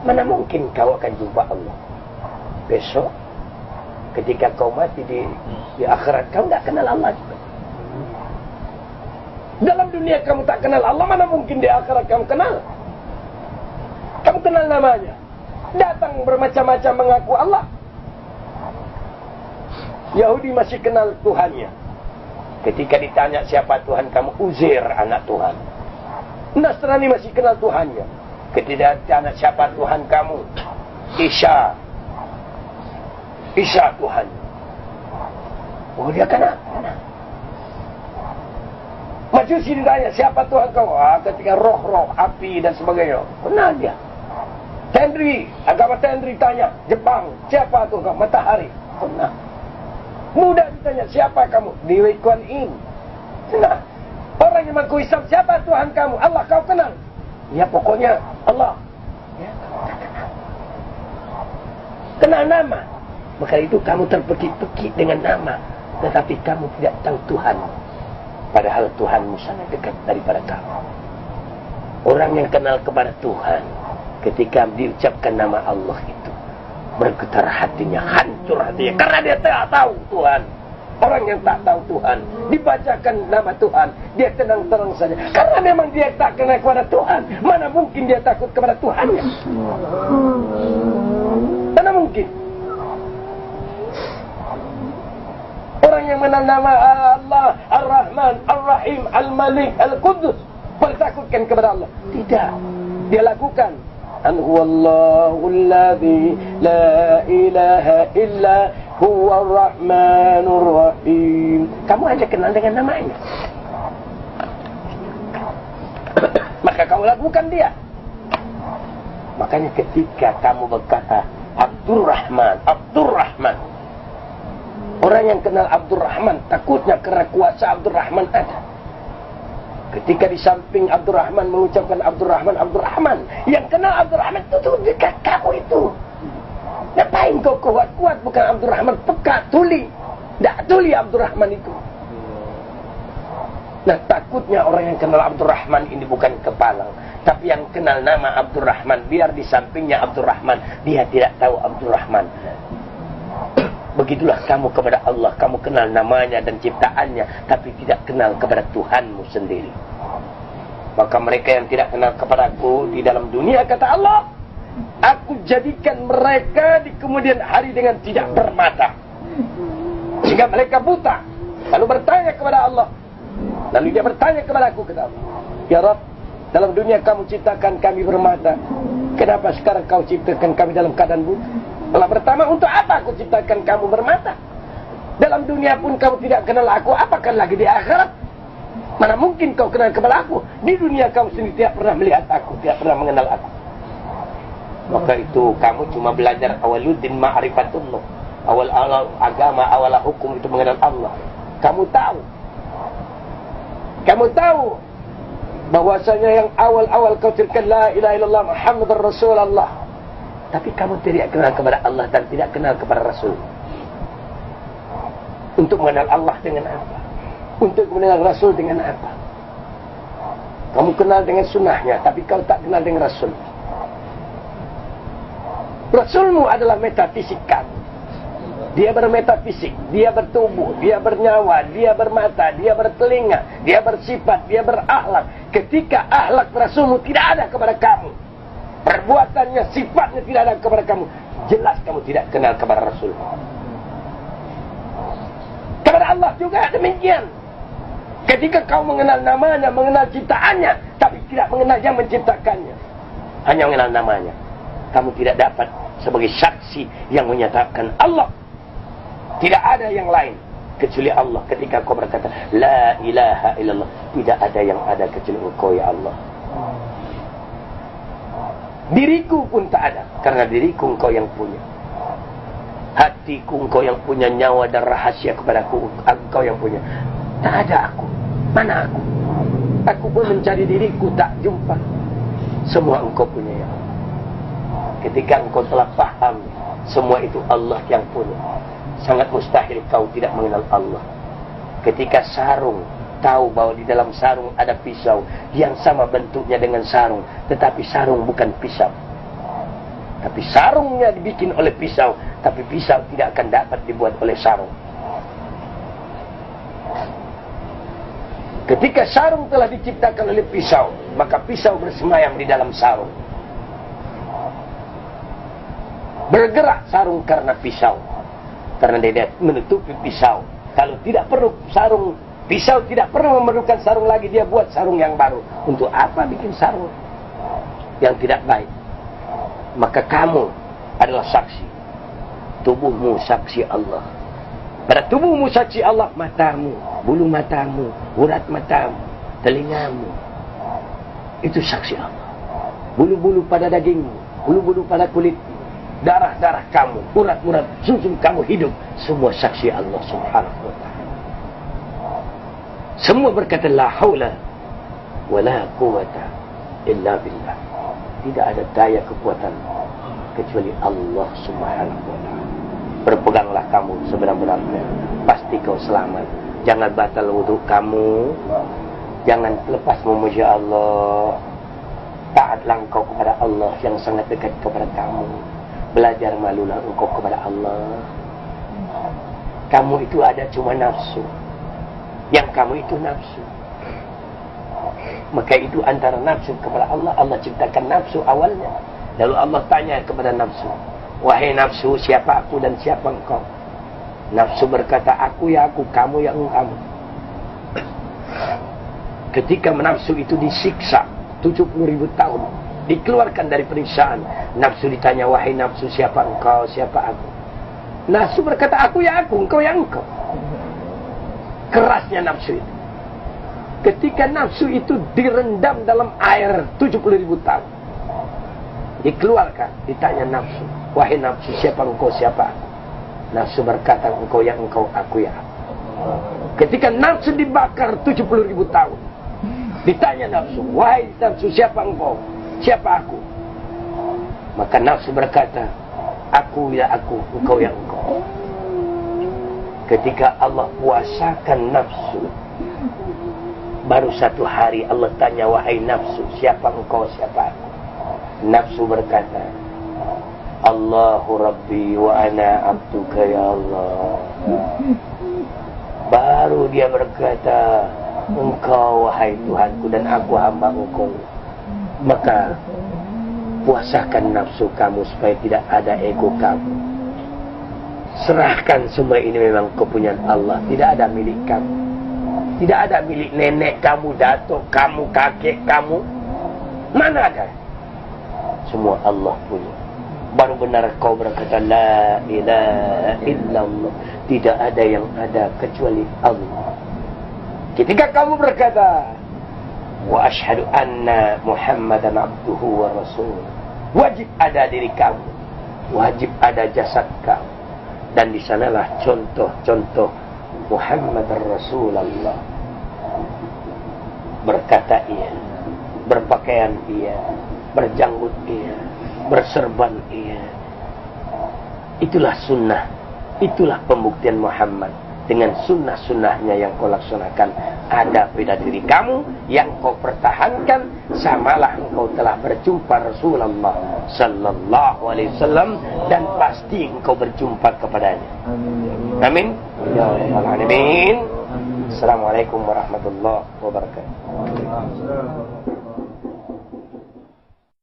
Mana mungkin kau akan jumpa Allah besok ketika kau mati di akhirat. Kau tak kenal Allah juga. Dalam dunia kamu tak kenal Allah, mana mungkin di akhirat kamu kenal? Kamu kenal namanya, datang bermacam-macam mengaku Allah. Yahudi masih kenal Tuhannya. Ketika ditanya siapa Tuhan kamu, Uzair anak Tuhan. Nasrani masih kenal Tuhannya. Ketika ditanya siapa Tuhan kamu, Isa Tuhan. Oh, dia kenal. Majusi ditanya siapa Tuhan kau, ketika roh-roh, api dan sebagainya, kenal dia. Agama Tendri tanya, Jepang, siapa Tuhan kau? Matahari, kenal. Muda ditanya, siapa kamu? Dewi Kuan Yin, kenal. Orang yang mengaku Islam, siapa Tuhan kamu? Allah, kau kenal? Ya pokoknya Allah. Ya, kau kenal. Kenal nama. Maka itu kamu terpekik-pekik dengan nama, tetapi kamu tidak tahu Tuhan. Padahal Tuhanmu sangat dekat daripada kamu. Orang yang kenal kepada Tuhan, ketika diucapkan nama Allah itu, bergetar hatinya, hancur hatinya, karena dia tak tahu Tuhan. Orang yang tak tahu Tuhan, dibacakan nama Tuhan, dia tenang-tenang saja. Karena memang dia tak kenal kepada Tuhan. Mana mungkin dia takut kepada Tuhannya? Mana mungkin? Orang yang mengenal nama Allah, Ar-Rahman, Ar-Rahim, Al-Malik, Al-Qudus, bertakutkan kepada Allah. Tidak. Dia lakukan. Huwallahu alladhi la ilaha illa huwa ar-Rahmanur Rahim. Kamu aja kenal dengan namanya. Maka kamu lakukan dia. Makanya ketika kamu berkata Abdurrahman, Abdurrahman, orang yang kenal Abdurrahman takutnya karena kuasa Abdurrahman ada. Ketika di samping Abdurrahman mengucapkan Abdurrahman, Abdurrahman, yang kenal Abdurrahman itu dekat kamu itu. Ngapain kau kuat-kuat? Bukan Abdurrahman, peka, tuli. Tak tuli Abdurrahman itu. Nah, takutnya orang yang kenal Abdurrahman ini bukan kepalang, tapi yang kenal nama Abdurrahman, biar di sampingnya Abdurrahman, dia tidak tahu Abdurrahman. Begitulah kamu kepada Allah. Kamu kenal namanya dan ciptaannya, tapi tidak kenal kepada Tuhanmu sendiri. Maka mereka yang tidak kenal kepadaku di dalam dunia, kata Allah, aku jadikan mereka di kemudian hari dengan tidak bermata, sehingga mereka buta. Lalu bertanya kepada Allah. Lalu dia bertanya kepada aku, kata Allah, ya Rabb, dalam dunia kamu ciptakan kami bermata, kenapa sekarang kau ciptakan kami dalam keadaan buta? Allah pertama, untuk apa aku ciptakan kamu bermata? Dalam dunia pun kamu tidak kenal aku, apakan lagi di akhirat? Mana mungkin kau kenal kepada aku? Di dunia kamu sendiri tidak pernah melihat aku, tidak pernah mengenal aku. Maka itu kamu cuma belajar awaluddin ma'rifatullah. Awal agama, awal hukum itu mengenal Allah. Kamu tahu bahwasanya yang awal-awal kau cirikan la ilaha illallah Muhammadur Rasulullah. Tapi kamu tidak kenal kepada Allah dan tidak kenal kepada Rasul. Untuk mengenal Allah dengan apa? Untuk mengenal Rasul dengan apa? Kamu kenal dengan sunnahnya, tapi kau tak kenal dengan Rasul. Rasulmu adalah metafisik kamu. Dia bermetafisik, dia bertubuh, dia bernyawa, dia bermata, dia bertelinga, dia bersifat, dia berakhlak. Ketika akhlak Rasulmu tidak ada kepada kamu, perbuatannya, sifatnya tidak ada kepada kamu, jelas kamu tidak kenal kepada Rasul. Kepada Allah juga demikian. Ketika kau mengenal namanya, mengenal ciptaannya, tapi tidak mengenal yang menciptakannya, hanya mengenal namanya, kamu tidak dapat sebagai saksi yang menyatakan Allah. Tidak ada yang lain kecuali Allah. Ketika kau berkata la ilaha illallah, tidak ada yang ada kecuali Engkau ya Allah. Diriku pun tak ada, karena diriku Engkau yang punya. Hatiku Engkau yang punya, nyawa dan rahasia kepadaku Engkau yang punya. Tak ada aku. Mana aku? Aku pun mencari diriku, tak jumpa. Semua Engkau punya ya Allah. Ketika Engkau telah paham semua itu Allah yang punya, sangat mustahil kau tidak mengenal Allah. Ketika sarung, tahu bahwa di dalam sarung ada pisau yang sama bentuknya dengan sarung, tetapi sarung bukan pisau. Tapi sarungnya dibikin oleh pisau, tapi pisau tidak akan dapat dibuat oleh sarung. Ketika sarung telah diciptakan oleh pisau, maka pisau bersemayam di dalam sarung. Bergerak sarung karena pisau, karena dia menutupi pisau. Kalau tidak perlu sarung, pisau tidak perlu memerlukan sarung lagi, dia buat sarung yang baru. Untuk apa bikin sarung yang tidak baik? Maka kamu adalah saksi. Tubuhmu saksi Allah. Pada tubuhmu saksi Allah, matamu, bulu matamu, urat matamu, telingamu. Itu saksi Allah. Bulu-bulu pada dagingmu, bulu-bulu pada kulitmu, darah-darah kamu, urat-urat sumsum kamu hidup, semua saksi Allah Subhanahu wa ta'ala. Semua berkata la haula wala quwata illa billah. Tidak ada daya kekuatan kecuali Allah Subhanahu wa ta'ala. Berpeganglah kamu sebenar-benarnya, pasti kau selamat. Jangan batal wudhu kamu, jangan lepas memuji Allah. Taatlah engkau kepada Allah yang sangat dekat kepada kamu. Belajar malulah engkau kepada Allah. Kamu itu ada cuma nafsu. Yang kamu itu nafsu. Maka itu antara nafsu kepada Allah. Allah ciptakan nafsu awalnya. Lalu Allah tanya kepada nafsu, wahai nafsu, siapa aku dan siapa engkau? Nafsu berkata, aku ya aku, kamu ya kamu. Ketika nafsu itu disiksa 70.000 tahun, dikeluarkan dari periksaan, nafsu ditanya, wahai nafsu, siapa engkau, siapa aku? Nafsu berkata, aku ya aku, engkau ya engkau. Kerasnya nafsu itu. Ketika nafsu itu direndam dalam air 70.000 tahun, dikeluarkan, ditanya nafsu, wahai nafsu, siapa engkau, siapa aku? Nafsu berkata, engkau ya engkau, aku ya aku. Ketika nafsu dibakar 70.000 tahun, ditanya nafsu, wahai nafsu, siapa engkau, siapa aku? Maka nafsu berkata, aku ya aku, engkau ya engkau. Ketika Allah puasakan nafsu, baru satu hari Allah tanya, wahai nafsu, siapa engkau, siapa aku? Nafsu berkata, Allahu Rabbi wa ana abduka ya Allah. Baru dia berkata, engkau wahai Tuhanku dan aku hamba engkau. Maka puasakan nafsu kamu supaya tidak ada ego kamu. Serahkan semua ini memang kepunyaan Allah, tidak ada milik kamu. Tidak ada milik nenek kamu, datuk kamu, kakek kamu. Mana ada? Semua Allah punya. Baru benar kau berkata la ilaha illallah. Tidak ada yang ada kecuali Allah. Ketika kamu berkata wa asyhadu anna Muhammadan abduhu wa rasul, wajib ada diri kamu, wajib ada jasad kamu. Dan di sanalah contoh-contoh Muhammad Rasulullah. Berkata ia, berpakaian ia, berjanggut ia, berserban ia. Itulah sunnah, itulah pembuktian Muhammad. Dengan sunnah-sunnahnya yang kau laksanakan, ada pada diri kamu yang kau pertahankan, samalah engkau telah berjumpa Rasulullah sallallahu alaihi wasallam, dan pasti engkau berjumpa kepadanya. Amin ya rabbal alamin. Assalamualaikum warahmatullahi wabarakatuh.